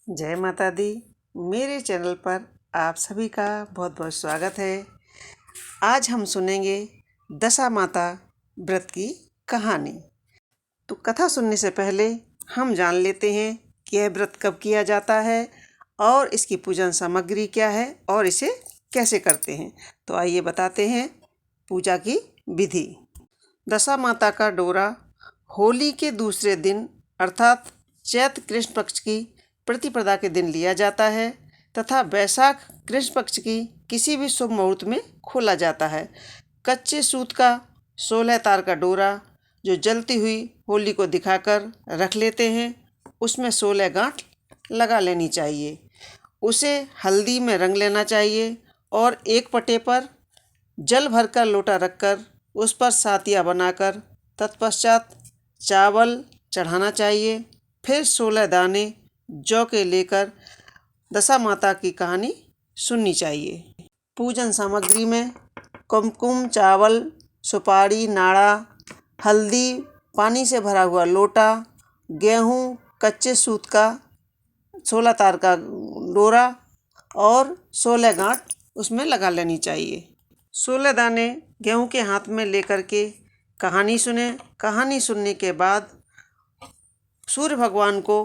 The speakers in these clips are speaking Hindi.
जय माता दी। मेरे चैनल पर आप सभी का बहुत बहुत स्वागत है। आज हम सुनेंगे दशा माता व्रत की कहानी। तो कथा सुनने से पहले हम जान लेते हैं कि यह व्रत कब किया जाता है और इसकी पूजन सामग्री क्या है और इसे कैसे करते हैं। तो आइए बताते हैं पूजा की विधि। दशा माता का डोरा होली के दूसरे दिन अर्थात चैत्र कृष्ण पक्ष की प्रतिपदा के दिन लिया जाता है तथा वैशाख कृष्ण पक्ष की किसी भी शुभ मुहूर्त में खोला जाता है। कच्चे सूत का 16 तार का डोरा जो जलती हुई होली को दिखाकर रख लेते हैं, उसमें 16 गांठ लगा लेनी चाहिए। उसे हल्दी में रंग लेना चाहिए और एक पटे पर जल भरकर लोटा रखकर उस पर सातिया बनाकर तत्पश्चात चावल चढ़ाना चाहिए। फिर 16 दाने जौ के लेकर दशा माता की कहानी सुननी चाहिए। पूजन सामग्री में कुमकुम, चावल, सुपारी, नाड़ा, हल्दी, पानी से भरा हुआ लोटा, गेहूँ, कच्चे सूत का 16 तार का डोरा और 16 गांठ उसमें लगा लेनी चाहिए। 16 दाने गेहूँ के हाथ में लेकर के कहानी सुने। कहानी सुनने के बाद सूर्य भगवान को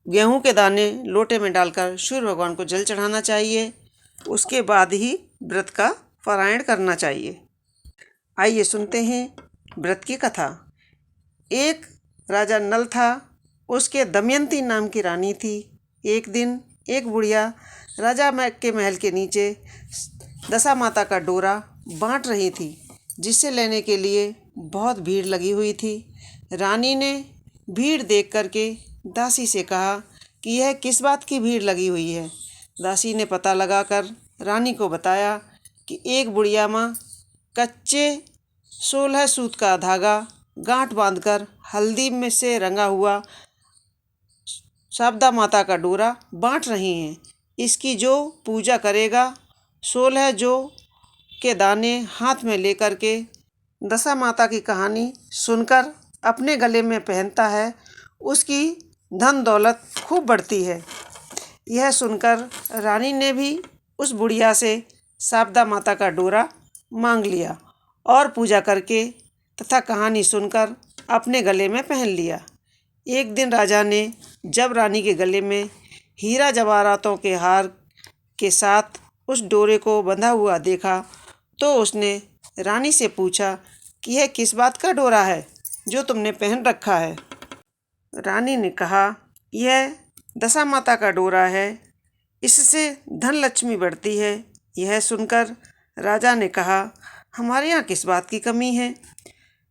गेहूं के दाने लोटे में डालकर सूर्य भगवान को जल चढ़ाना चाहिए। उसके बाद ही व्रत का पारायण करना चाहिए। आइए सुनते हैं व्रत की कथा। एक राजा नल था, उसके दमयंती नाम की रानी थी। एक दिन एक बुढ़िया राजा के महल के नीचे दशा माता का डोरा बांट रही थी, जिसे लेने के लिए बहुत भीड़ लगी हुई थी। रानी ने भीड़ देख करके दासी से कहा कि यह किस बात की भीड़ लगी हुई है। दासी ने पता लगाकर रानी को बताया कि एक बुढ़िया माँ कच्चे 16 सूत का धागा गांठ बांधकर हल्दी में से रंगा हुआ शारदा माता का डोरा बांट रही हैं। इसकी जो पूजा करेगा 16 जौ के दाने हाथ में लेकर के दशा माता की कहानी सुनकर अपने गले में पहनता है, उसकी धन दौलत खूब बढ़ती है। यह सुनकर रानी ने भी उस बुढ़िया से शारदा माता का डोरा मांग लिया और पूजा करके तथा कहानी सुनकर अपने गले में पहन लिया। एक दिन राजा ने जब रानी के गले में हीरा जवाहरातों के हार के साथ उस डोरे को बंधा हुआ देखा तो उसने रानी से पूछा कि यह किस बात का डोरा है जो तुमने पहन रखा है। रानी ने कहा, यह दशा माता का डोरा है, इससे धन लक्ष्मी बढ़ती है। यह सुनकर राजा ने कहा, हमारे यहाँ किस बात की कमी है,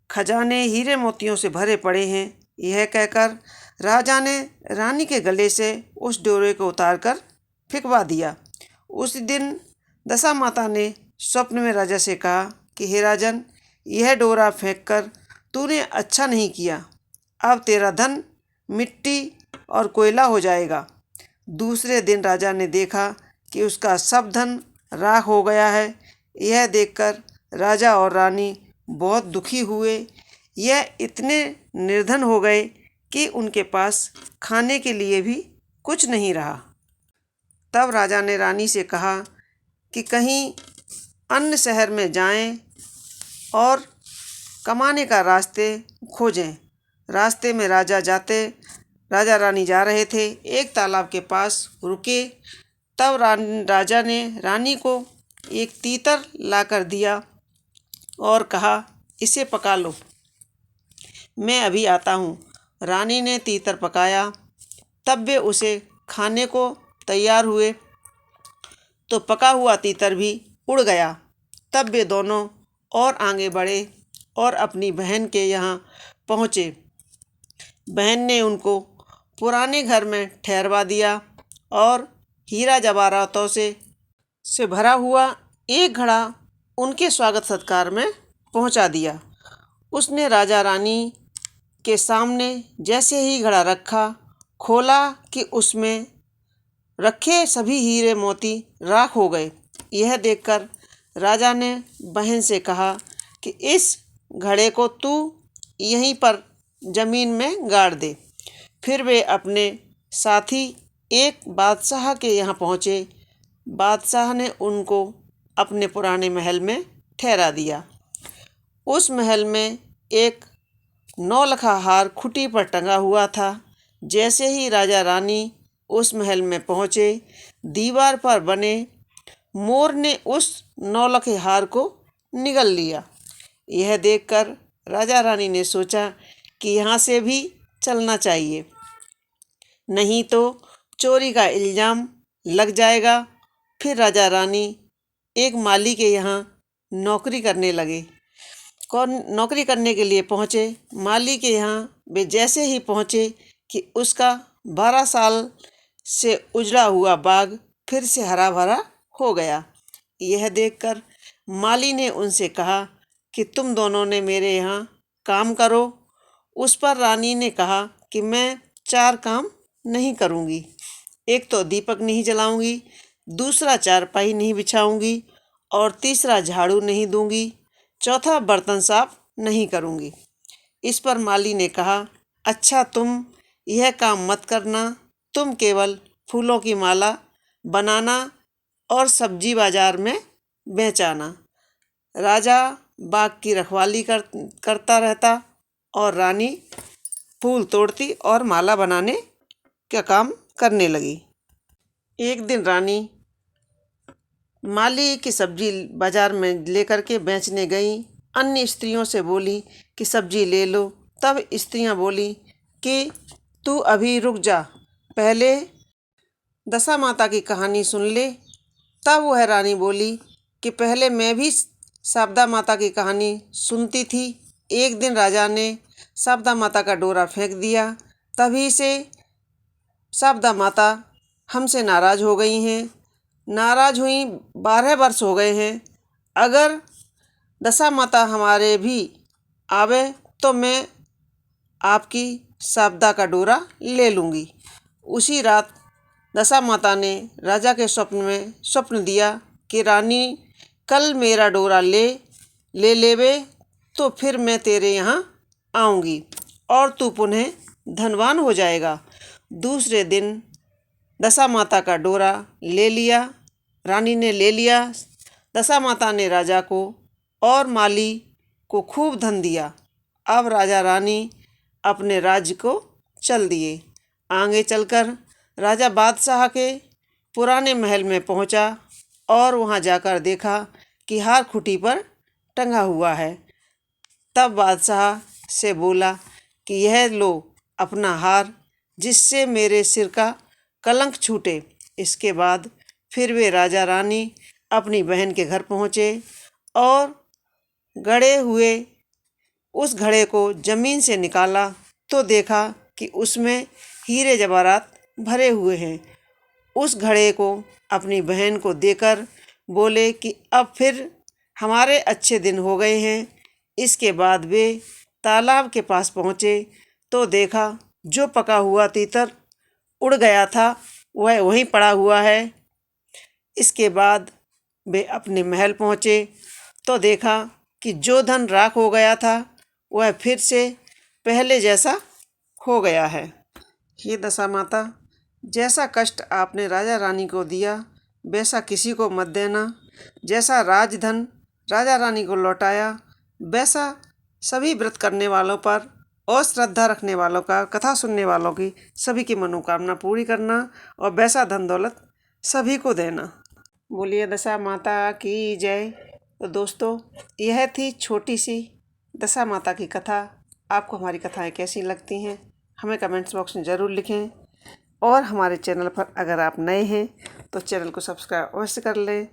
खजाने हीरे मोतियों से भरे पड़े हैं। यह कहकर राजा ने रानी के गले से उस डोरे को उतारकर फेंकवा दिया। उस दिन दशा माता ने स्वप्न में राजा से कहा कि हे राजन, यह डोरा फेंककर तूने अच्छा नहीं किया। अब तेरा धन मिट्टी और कोयला हो जाएगा। दूसरे दिन राजा ने देखा कि उसका सब धन राख हो गया है। यह देखकर राजा और रानी बहुत दुखी हुए। यह इतने निर्धन हो गए कि उनके पास खाने के लिए भी कुछ नहीं रहा। तब राजा ने रानी से कहा कि कहीं अन्य शहर में जाएं और कमाने का रास्ते खोजें। रास्ते में राजा रानी जा रहे थे, एक तालाब के पास रुके। तब राजा ने रानी को एक तीतर लाकर दिया और कहा, इसे पका लो, मैं अभी आता हूँ। रानी ने तीतर पकाया। तब वे उसे खाने को तैयार हुए तो पका हुआ तीतर भी उड़ गया। तब वे दोनों और आगे बढ़े और अपनी बहन के यहाँ पहुँचे। बहन ने उनको पुराने घर में ठहरवा दिया और हीरा जवाहरातों से भरा हुआ एक घड़ा उनके स्वागत सत्कार में पहुँचा दिया। उसने राजा रानी के सामने जैसे ही घड़ा रखा, खोला कि उसमें रखे सभी हीरे मोती राख हो गए। यह देखकर राजा ने बहन से कहा कि इस घड़े को तू यहीं पर ज़मीन में गाड़ दे। फिर वे अपने साथी एक बादशाह के यहाँ पहुँचे। बादशाह ने उनको अपने पुराने महल में ठहरा दिया। उस महल में एक नौलखा हार खुटी पर टंगा हुआ था। जैसे ही राजा रानी उस महल में पहुँचे, दीवार पर बने मोर ने उस नौलखे हार को निगल लिया। यह देखकर राजा रानी ने सोचा कि यहाँ से भी चलना चाहिए, नहीं तो चोरी का इल्ज़ाम लग जाएगा। फिर राजा रानी एक माली के यहाँ नौकरी करने लगे। नौकरी करने के लिए पहुँचे। माली के यहाँ वे जैसे ही पहुँचे कि उसका 12 साल से उजड़ा हुआ बाग फिर से हरा भरा हो गया। यह देखकर माली ने उनसे कहा कि तुम दोनों ने मेरे यहाँ काम करो। उस पर रानी ने कहा कि मैं 4 काम नहीं करूँगी। एक तो दीपक नहीं जलाऊंगी, दूसरा चारपाई नहीं बिछाऊंगी और तीसरा झाड़ू नहीं दूंगी, चौथा बर्तन साफ नहीं करूंगी। इस पर माली ने कहा, अच्छा तुम यह काम मत करना, तुम केवल फूलों की माला बनाना और सब्जी बाजार में बेचाना। राजा बाग की रखवाली करता रहता और रानी फूल तोड़ती और माला बनाने का काम करने लगी। एक दिन रानी माली की सब्जी बाजार में लेकर के बेचने गई। अन्य स्त्रियों से बोली कि सब्जी ले लो। तब स्त्रियां बोली कि तू अभी रुक जा, पहले दशा माता की कहानी सुन ले। तब वह रानी बोली कि पहले मैं भी शारदा माता की कहानी सुनती थी। एक दिन राजा ने शारदा माता का डोरा फेंक दिया, तभी से शारदा माता हमसे नाराज़ हो गई हैं। नाराज़ हुई 12 वर्ष हो गए हैं। अगर दशा माता हमारे भी आवे तो मैं आपकी शारदा का डोरा ले लूँगी। उसी रात दशा माता ने राजा के स्वप्न में स्वप्न दिया कि रानी कल मेरा डोरा ले लेवे तो फिर मैं तेरे यहाँ आऊँगी और तू पुनः धनवान हो जाएगा। दूसरे दिन दशा माता का डोरा ले लिया, रानी ने ले लिया। दशा माता ने राजा को और माली को खूब धन दिया। अब राजा रानी अपने राज्य को चल दिए। आगे चलकर राजा बादशाह के पुराने महल में पहुंचा और वहां जाकर देखा कि हार खुटी पर टंगा हुआ है। तब बादशाह से बोला कि यह लो अपना हार, जिससे मेरे सिर का कलंक छूटे। इसके बाद फिर वे राजा रानी अपनी बहन के घर पहुँचे और गड़े हुए उस घड़े को ज़मीन से निकाला तो देखा कि उसमें हीरे जवाहरात भरे हुए हैं। उस घड़े को अपनी बहन को देकर बोले कि अब फिर हमारे अच्छे दिन हो गए हैं। इसके बाद वे तालाब के पास पहुँचे तो देखा जो पका हुआ तीतर उड़ गया था वह वहीं पड़ा हुआ है। इसके बाद वे अपने महल पहुँचे तो देखा कि जो धन राख हो गया था वह फिर से पहले जैसा हो गया है। हे दशा माता, जैसा कष्ट आपने राजा रानी को दिया वैसा किसी को मत देना। जैसा राजधन राजा रानी को लौटाया वैसा सभी व्रत करने वालों पर और श्रद्धा रखने वालों का, कथा सुनने वालों की सभी की मनोकामना पूरी करना और वैसा धन दौलत सभी को देना। बोलिए दशा माता की जय। तो दोस्तों, यह थी छोटी सी दशा माता की कथा। आपको हमारी कथाएं कैसी लगती हैं हमें कमेंट्स बॉक्स में ज़रूर लिखें। और हमारे चैनल पर अगर आप नए हैं तो चैनल को सब्सक्राइब अवश्य कर लें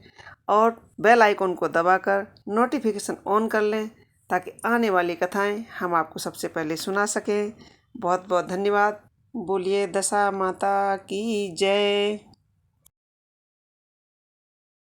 और बेल आइकन को दबाकर नोटिफिकेशन ऑन कर लें ताकि आने वाली कथाएं हम आपको सबसे पहले सुना सकें। बहुत बहुत धन्यवाद। बोलिए दशा माता की जय।